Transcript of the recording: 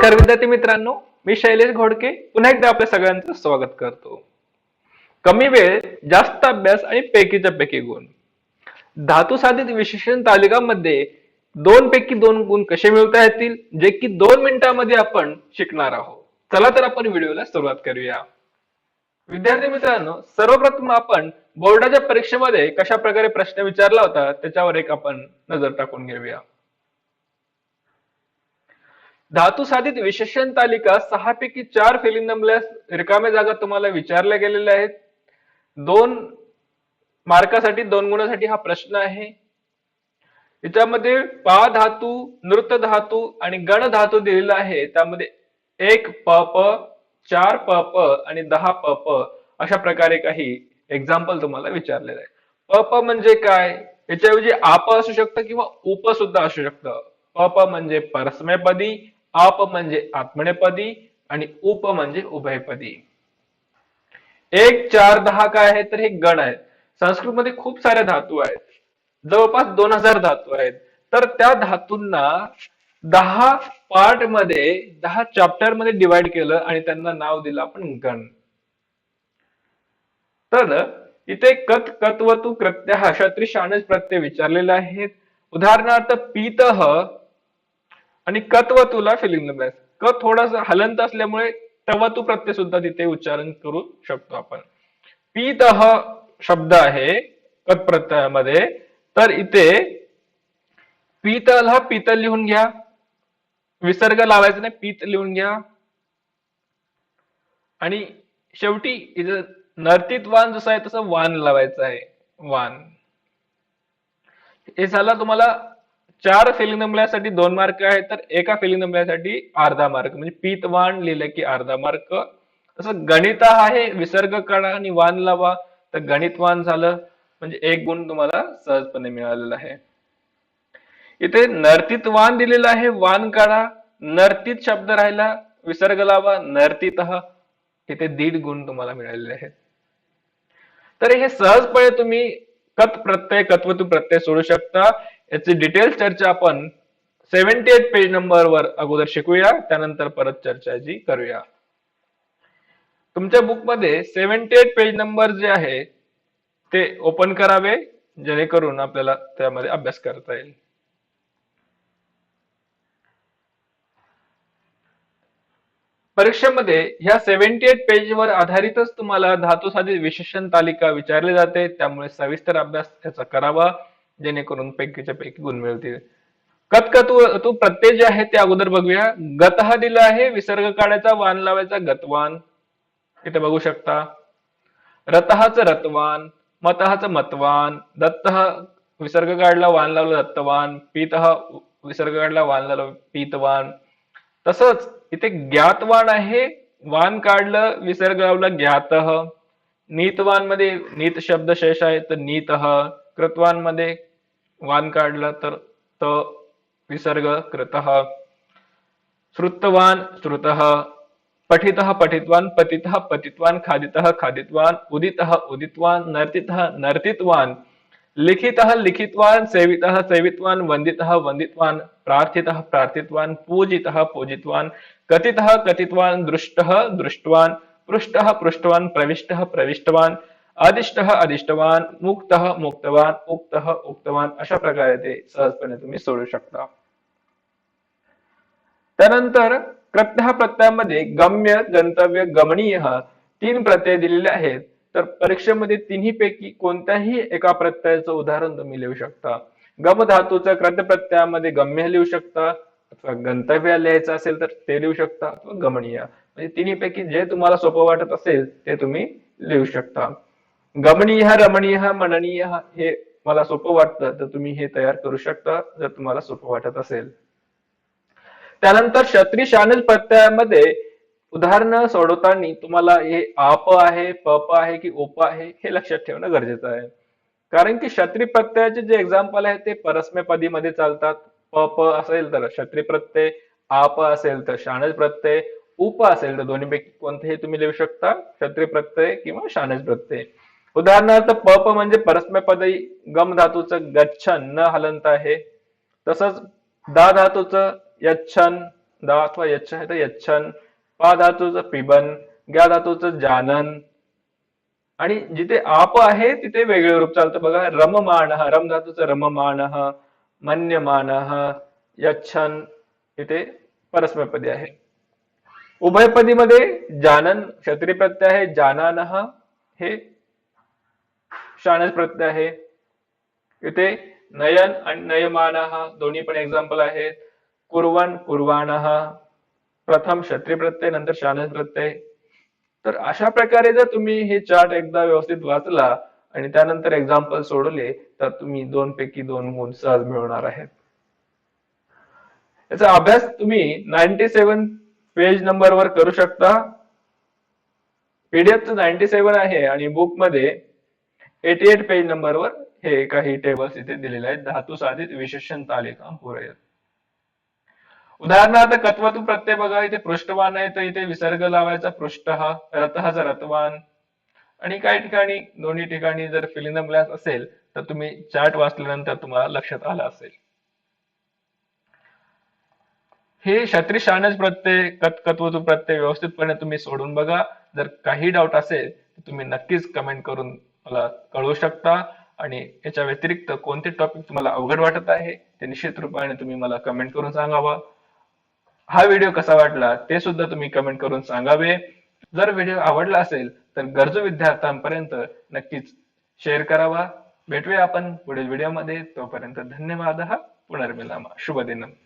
नमस्कार विद्यार्थी मित्रांनो, मी शैलेश घोडके पुन्हा एकदा आपल्या सगळ्यांचं स्वागत करतो. कमी वेळ, जास्त अभ्यास आणि पैकीच्या पैकी गुण. धातू साधित विशेषण तालिकामध्ये 2 पैकी 2 गुण कसे मिळवता येतील, जे की 2 मिनिटांमध्ये आपण शिकणार आहोत. चला तर आपण व्हिडिओला सुरुवात करूया. विद्यार्थी मित्रांनो, सर्वप्रथम आपण बोर्डाच्या परीक्षेमध्ये कशा प्रकारे प्रश्न विचारला होता त्याच्यावर एक आपण नजर टाकून घेऊया. धातू साधित विशेषण तालिका 6 पैकी 4 फिलिंग नंबर्स रिकाम्या जागा तुम्हाला विचारल्या गेलेल्या आहेत. 2 मार्कासाठी 2 गुणासाठी हा प्रश्न आहे. याच्यामध्ये पा धातू, नृत धातू आणि गण धातू दिलेला आहे. त्यामध्ये 1 प प, 4 प प आणि 10 प प अशा प्रकारे काही एक्झाम्पल तुम्हाला विचारलेलं आहे. प प म्हणजे काय? याच्याऐवजी आप असू शकतं किंवा उप सुद्धा असू शकतं. प प म्हणजे परस्मैपदी, आप म्हणजे आत्मनेपदी आणि उप म्हणजे उभयपदी. 1, 4, 10 काय आहे तर हे गण आहेत. संस्कृतमध्ये खूप साऱ्या धातू आहेत, जवळपास 2000 धातू आहेत. तर त्या धातूंना 10 पार्ट मध्ये 10 चॅप्टर मध्ये डिवाइड केलं आणि त्यांना नाव दिलं आपण गण. तर इथे कत, कत्वतु, प्रत्यय अशा त्रिशाणज प्रत्यय विचारलेले आहेत. उदाहरणार्थ पीतः आणि कत्वतुला फिलिंग नंबर. क थोडासा हलंत असल्यामुळे तवतु प्रत्यय सुद्धा तिथे उच्चारण करू शकतो आपण. पीतः शब्द आहे कत प्रत्ययामध्ये, तर इथे पीतल हा पीतल लिहून घ्या, विसर्ग लावायचा नाही, पीत लिहून घ्या. आणि शेवटी इथं नर्तित वान जसं आहे तसं वान लावायचं आहे, वान. हे झालं तुम्हाला 4 फिलिंग नंबरसाठी 2 मार्क आहे, तर एका फिलिंग नंबरसाठी अर्धा मार्क, म्हणजे पीतवान लिहिलं की अर्धा मार्क. तसं गणित आहे, विसर्ग काढा आणि वान लावा, तर गणितवान झालं, म्हणजे 1 गुण तुम्हाला सहजपणे मिळालेला आहे. इथे नर्तित वान दिलेला आहे, वान काढा, नर्तित शब्द राहिला, विसर्ग लावा, नर्तितः, इथे 1.5 गुण तुम्हाला मिळालेले आहेत. तर हे सहजपणे तुम्ही कत प्रत्यय, कत्वतु प्रत्यय सोडू शकता. याची डिटेल्स चर्चा आपण 78 पेज नंबर वर अगोदर शिकूया, त्यानंतर परत चर्चा जी करूया. तुमच्या बुक मध्ये 78 पेज नंबर जे आहे ते ओपन करावे, जेणेकरून आपल्याला त्यामध्ये अभ्यास करता येईल. परीक्षेमध्ये ह्या 78 पेज वर आधारितच तुम्हाला धातू साधित विशेषण तालिका विचारली जाते, त्यामुळे सविस्तर अभ्यास त्याचा करावा, जेणेकरून पैकीच्या पैकी गुण मिळतील. कतकतू प्रत्यय जे आहे ते अगोदर बघूया. गत हा दिला आहे, विसर्ग काढायचा, वान लावायचा, गतवान, इथे बघू शकता. रतहाच रतवान, मतहाच मतवान, दत्तः विसर्ग काढला, वान लावलं, दत्तवान, पीतः विसर्ग काढला, वान लावलं, पीतवान. तसंच इथे ज्ञातवान आहे, वान काढलं, विसर्ग लावला, ज्ञातः. नीतवान मध्ये नीत शब्द शेष आहे, तर नीतः. कृतवान मध्ये वान काढलं तर त विसर्ग कृतः. श्रुतवान श्रुतः. पठितः पठितवान, पतितः पतितवान, खादितः खादितवान, उदितः उदितवान, नर्तितः नर्तितवान, लिखितः लिखितवान, सेवितः सेवितवान, वंदितः वंदितवान, प्रार्थितः प्रार्थितवान, पूजितः पूजितवान, कथितः कथितवान, दृष्टः दृष्टवान, पृष्टः पृष्टवान, प्रविष्टः प्रविष्टवान, अधिष्टः अधिष्टवान, मुक्तः मुक्तवान, उक्तः उक्तवान, अशा प्रकारे ते सहजपणे तुम्ही सोडू शकता. त्यानंतर प्रत्यय प्रत्ययामध्ये गम्य, गंतव्य, गमनीय 3 प्रत्यय दिलेले आहेत. तर परीक्षेमध्ये तिन्ही पैकी कोणत्याही एका प्रत्ययाचं उदाहरण तुम्ही लिहू शकता. गम धातूचं कृत प्रत्ययामध्ये गम्य लिहू शकता, अथवा गंतव्य लिहायचं असेल तर ते लिहू शकता, अथवा गमनीय, म्हणजे तिन्ही पैकी जे तुम्हाला सोपं वाटत असेल ते तुम्ही लिहू शकता. गमनीय, रमणीय, मननीय हे मला सोपं वाटतं, तर तुम्ही हे तयार करू शकता जर तुम्हाला सोपं वाटत असेल. त्यानंतर क्षत्री शानज प्रत्ययामध्ये उदाहरणं सोडवताना तुम्हाला हे आप आहे, पप आहे की उप आहे हे लक्षात ठेवणं गरजेचं आहे. कारण की क्षत्री प्रत्ययाचे जे एक्झाम्पल आहे ते परस्मैपदी मध्ये चालतात. प असेल तर क्षत्री प्रत्यय, आप असेल तर शानज प्रत्यय, उप असेल तर दोन्हीपैकी कोणतेही तुम्ही लिहू शकता, क्षत्री प्रत्यय किंवा शानज प्रत्यय. उदाहरणार्थ प म्हणजे परस्मैपदी गम धातूचं गच्छन न हलंत आहे. तसंच दा धातूचं यच्छन द अथवा यच्छ आहे तर यच्छन, पा धातूचं पिबन, ग्या धातूचं जानन, आणि जिथे आप आहे तिथे वेगळे रूप चालतं बघा. रममानः, रम धातूचं रममानः, मन्यमानः, यच्छन, इथे परस्मैपदी आहे. उभयपदीमध्ये जानन क्षत्रिय प्रत्यय आहे, जानानः हे शानच प्रत्यय आहे. इथे नयन आणि नयमानः दोन्ही पण एक्झाम्पल आहेत. कुर्वन, कुर्वाणः, प्रथम क्षत्रिय प्रत्यय नंतर शानच प्रत्यय. तर अशा प्रकारे जर तुम्ही हे चार्ट एकदा व्यवस्थित वाचला आणि त्यानंतर एक्झाम्पल सोडवले तर तुम्ही 2 पैकी 2 गुण सहज मिळवणार आहेत. याचा अभ्यास तुम्ही 97 पेज नंबर वर करू शकता. पीडीएफ 97 आहे आणि बुक मध्ये 88 पेज नंबर वर हे काही टेबल्स इथे दिलेले आहेत. धातू साधित विशेषण तालिका पूरक. उदाहरणार्थ कत्वतू प्रत्यय बघा, इथे पृष्ठवान आहे तर इथे विसर्ग लावायचा पृष्ठ, रतःचा रतवान. आणि काही ठिकाणी दोन्ही ठिकाणी जर फिल इन द ब्लँक्स असेल तर तुम्ही चार्ट वाचल्यानंतर तुम्हाला लक्षात आलं असेल. हे क्षत्रिय शानच प्रत्यय, कत्वतू प्रत्यय व्यवस्थितपणे तुम्ही सोडून बघा. जर काही डाऊट असेल तर तुम्ही नक्कीच कमेंट करून मला कळवू शकता. आणि याच्या व्यतिरिक्त कोणते टॉपिक तुम्हाला अवघड वाटत आहे ते निश्चित रूपाने तुम्ही मला कमेंट करून सांगावा. हा व्हिडिओ कसा वाटला ते सुद्धा तुम्ही कमेंट करून सांगावे. जर व्हिडिओ आवडला असेल तर गरजू विद्यार्थ्यांपर्यंत नक्कीच शेअर करावा. भेटूया आपण पुढील व्हिडिओमध्ये. तोपर्यंत धन्यवाद. पुनर्मिलामा. शुभ दिन.